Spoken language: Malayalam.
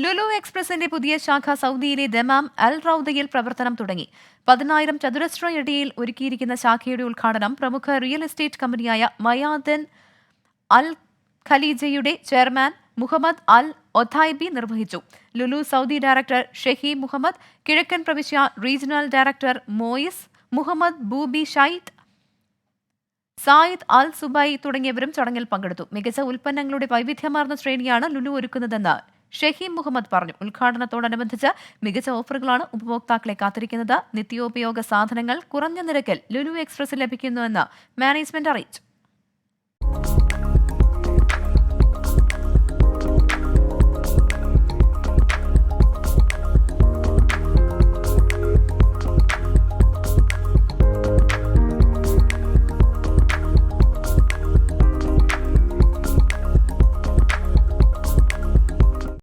ലുലു എക്സ്പ്രസിന്റെ പുതിയ ശാഖ സൗദിയിലെ ദമാം അൽ റൌദയിൽ പ്രവർത്തനം തുടങ്ങി. 10,000 ചതുരശ്ര അടിയിൽ ഒരുക്കിയിരിക്കുന്ന ശാഖയുടെ ഉദ്ഘാടനം പ്രമുഖ റിയൽ എസ്റ്റേറ്റ് കമ്പനിയായ മയാദൻ അൽ ഖലീജയുടെ ചെയർമാൻ മുഹമ്മദ് അൽ ഒഥൈബി നിർവഹിച്ചു. ലുലു സൗദി ഡയറക്ടർ ഷെഹി മുഹമ്മദ്, കിഴക്കൻ പ്രവിശ്യ റീജിയണൽ ഡയറക്ടർ മോയിസ് മുഹമ്മദ് ബൂബി ഷൈദ്, സായിദ് അൽ സുബൈ തുടങ്ങിയവരും ചടങ്ങിൽ പങ്കെടുത്തു. മികച്ച ഉൽപ്പന്നങ്ങളുടെ വൈവിധ്യമാർന്ന ശ്രേണിയാണ് ലുലു ഒരുക്കുന്നതെന്ന് ഷഹീം മുഹമ്മദ് പറഞ്ഞു. ഉദ്ഘാടനത്തോടനുബന്ധിച്ച് മികച്ച ഓഫറുകളാണ് ഉപഭോക്താക്കളെ കാത്തിരിക്കുന്നത്. നിത്യോപയോഗ സാധനങ്ങൾ കുറഞ്ഞ നിരക്കിൽ ലുലു എക്സ്പ്രസിൽ ലഭിക്കുന്നുവെന്ന് മാനേജ്മെന്റ് അറിയിച്ചു.